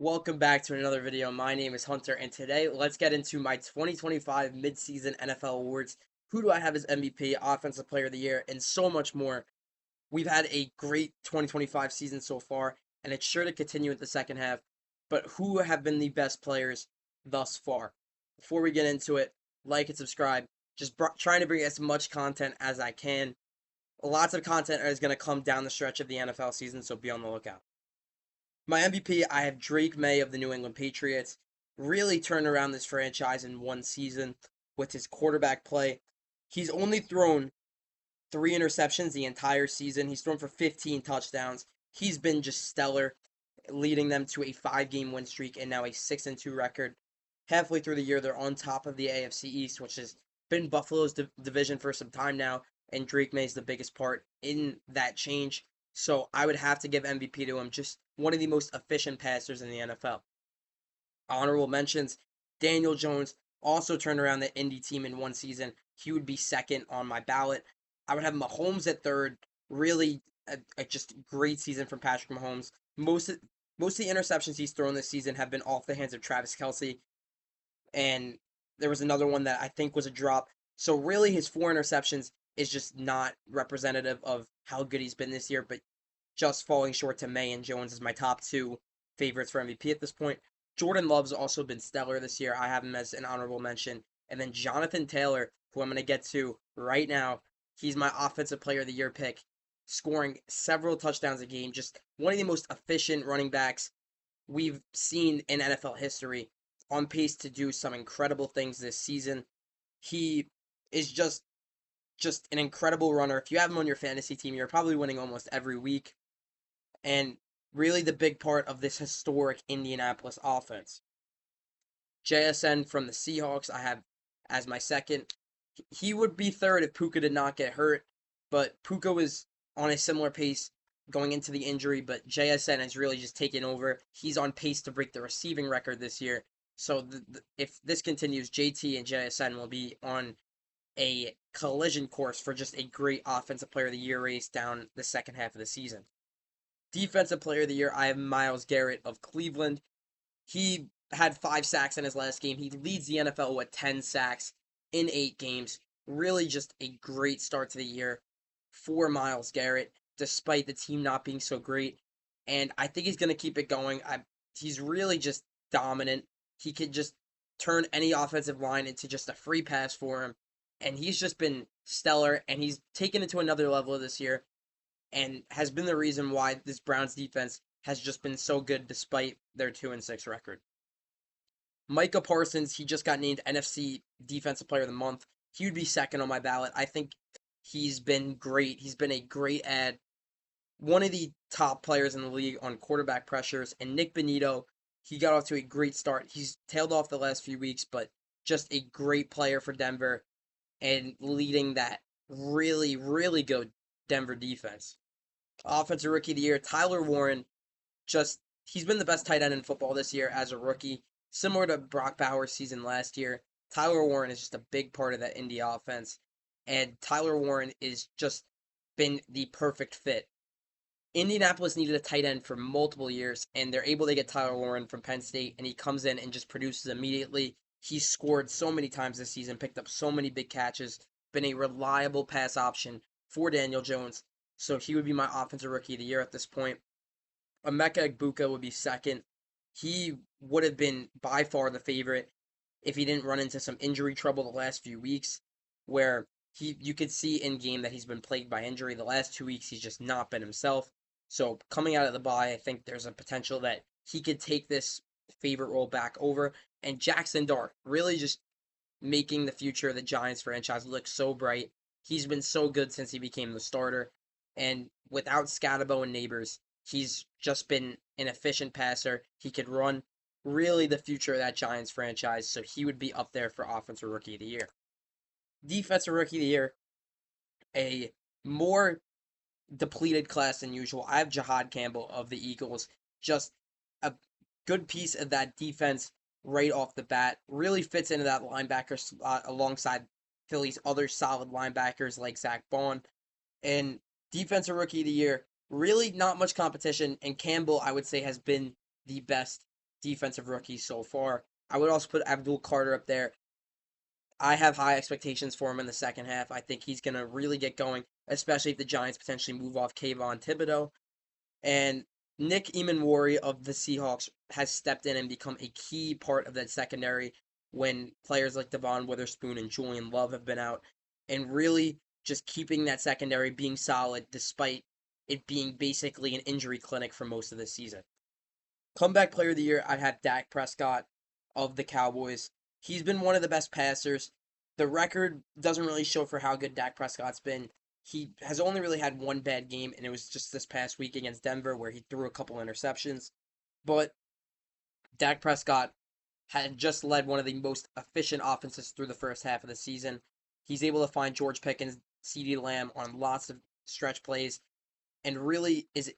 Welcome back to another video. My name is Hunter, and today let's get into my 2025 Midseason NFL Awards. Who do I have as MVP, Offensive Player of the Year, and so much more. We've had a great 2025 season so far, and it's sure to continue in the second half. But who have been the best players thus far? Before we get into it, like and subscribe. Just trying to bring as much content as I can. Lots of content is going to come down the stretch of the NFL season, so be on the lookout. My MVP, I have Drake May of the New England Patriots. Really turned around this franchise in one season with his quarterback play. He's only thrown 3 interceptions the entire season. He's thrown for 15 touchdowns. He's been just stellar, leading them to a 5-game win streak and now a 6-2 record. Halfway through the year, they're on top of the AFC East, which has been Buffalo's division for some time now, and Drake May is the biggest part in that change. So I would have to give MVP to him. Just one of the most efficient passers in the NFL. Honorable mentions: Daniel Jones also turned around the Indy team in one season. He would be second on my ballot. I would have Mahomes at third. Really, a just great season from Patrick Mahomes. Most of the interceptions he's thrown this season have been off the hands of Travis Kelce, and there was another one that I think was a drop. So really, his 4 interceptions is just not representative of how good he's been this year, but just falling short to May and Jones as my top two favorites for MVP at this point. Jordan Love's also been stellar this year. I have him as an honorable mention. And then Jonathan Taylor, who I'm going to get to right now, he's my Offensive Player of the Year pick, scoring several touchdowns a game. Just one of the most efficient running backs we've seen in NFL history, on pace to do some incredible things this season. He is just an incredible runner. If you have him on your fantasy team, you're probably winning almost every week. And really the big part of this historic Indianapolis offense. JSN from the Seahawks, I have as my second. He would be third if Puka did not get hurt, but Puka was on a similar pace going into the injury, but JSN has really just taken over. He's on pace to break the receiving record this year. So if this continues, JT and JSN will be on a collision course for just a great Offensive Player of the Year race down the second half of the season. Defensive Player of the Year, I have Myles Garrett of Cleveland. He had 5 sacks in his last game. He leads the NFL with 10 sacks in 8 games. Really just a great start to the year for Myles Garrett, despite the team not being so great. And I think he's going to keep it going. He's really just dominant. He could just turn any offensive line into just a free pass for him. And he's just been stellar, and he's taken it to another level this year and has been the reason why this Browns defense has just been so good despite their 2-6 record. Micah Parsons, he just got named NFC Defensive Player of the Month. He would be second on my ballot. I think he's been great. He's been a great add. One of the top players in the league on quarterback pressures. And Nick Bonito, he got off to a great start. He's tailed off the last few weeks, but just a great player for Denver and leading that really, really good Denver defense. Offensive Rookie of the Year, Tyler Warren, he's been the best tight end in football this year as a rookie. Similar to Brock Bowers' season last year, Tyler Warren is just a big part of that Indy offense. And Tyler Warren is just been the perfect fit. Indianapolis needed a tight end for multiple years, and they're able to get Tyler Warren from Penn State, and he comes in and just produces immediately. He's scored so many times this season, picked up so many big catches, been a reliable pass option for Daniel Jones. So he would be my Offensive Rookie of the Year at this point. Emeka Egbuka would be second. He would have been by far the favorite if he didn't run into some injury trouble the last few weeks, where you could see in game that he's been plagued by injury. The last 2 weeks, he's just not been himself. So coming out of the bye, I think there's a potential that he could take this favorite role back over. And Jackson Dart, really just making the future of the Giants franchise look so bright. He's been so good since he became the starter. And without Scatabo and Neighbors, he's just been an efficient passer. He could run. Really the future of that Giants franchise. So he would be up there for Offensive Rookie of the Year. Defensive Rookie of the Year, a more depleted class than usual. I have Jahad Campbell of the Eagles. Just a good piece of that defense right off the bat. Really fits into that linebacker slot alongside Philly's other solid linebackers like Zach Bond. And Defensive Rookie of the Year, really not much competition. And Campbell, I would say, has been the best defensive rookies so far. I would also put Abdul Carter up there. I have high expectations for him in the second half. I think he's going to really get going, especially if the Giants potentially move off Kayvon Thibodeau. And Nick Emanwari of the Seahawks has stepped in and become a key part of that secondary when players like Devon Witherspoon and Julian Love have been out, and really just keeping that secondary being solid despite it being basically an injury clinic for most of the season. Comeback player of the year, I'd have Dak Prescott of the Cowboys. He's been one of the best passers. The record doesn't really show for how good Dak Prescott's been. He has only really had one bad game, and it was just this past week against Denver where he threw a couple interceptions. But Dak Prescott had just led one of the most efficient offenses through the first half of the season. He's able to find George Pickens, CeeDee Lamb on lots of stretch plays, and really is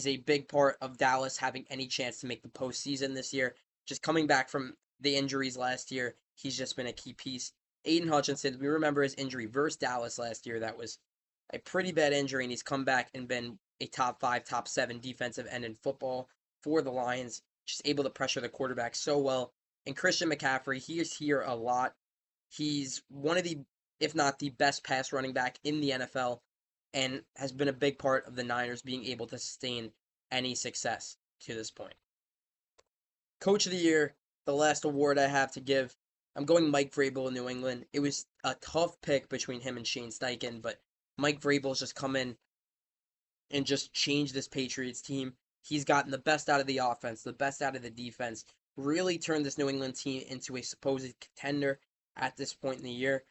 a big part of Dallas having any chance to make the postseason this year. Just coming back from the injuries last year, he's just been a key piece. Aiden Hutchinson, we remember his injury versus Dallas last year. That was a pretty bad injury, and he's come back and been a top 5, top 7 defensive end in football for the Lions. Just able to pressure the quarterback so well. And Christian McCaffrey, he is here a lot. He's one of the, if not the best pass running back in the NFL, and has been a big part of the Niners being able to sustain any success to this point. Coach of the Year, the last award I have to give, I'm going Mike Vrabel in New England. It was a tough pick between him and Shane Steichen, but Mike Vrabel's just come in and just changed this Patriots team. He's gotten the best out of the offense, the best out of the defense, really turned this New England team into a supposed contender at this point in the year.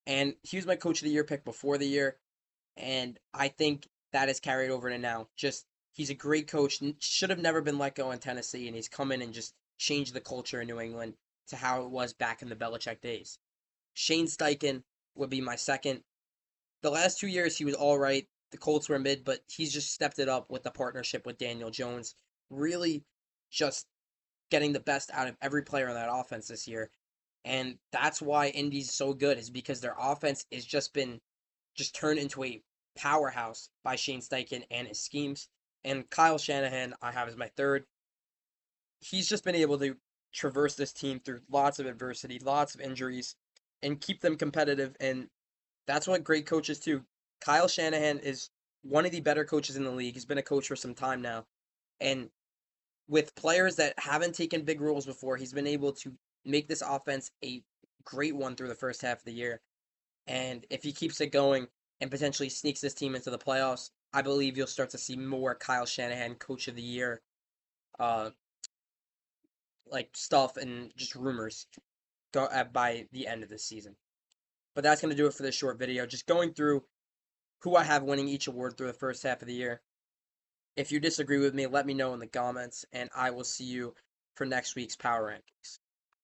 And he was my Coach of the Year pick before the year, and I think that has carried over to now. Just, he's a great coach, should have never been let go in Tennessee, and he's come in and just changed the culture in New England to how it was back in the Belichick days. Shane Steichen would be my second. The last 2 years, he was all right. The Colts were mid, but he's just stepped it up with the partnership with Daniel Jones. Really just getting the best out of every player on that offense this year. And that's why Indy's so good, is because their offense has just been just turned into a powerhouse by Shane Steichen and his schemes. And Kyle Shanahan, I have as my third. He's just been able to traverse this team through lots of adversity, lots of injuries, and keep them competitive. And that's what great coaches do. Kyle Shanahan is one of the better coaches in the league. He's been a coach for some time now. And with players that haven't taken big roles before, he's been able to make this offense a great one through the first half of the year. And if he keeps it going and potentially sneaks this team into the playoffs, I believe you'll start to see more Kyle Shanahan Coach of the Year uh, like stuff and just rumors by the end of this season. But that's going to do it for this short video. Just going through who I have winning each award through the first half of the year. If you disagree with me, let me know in the comments, and I will see you for next week's Power Rankings.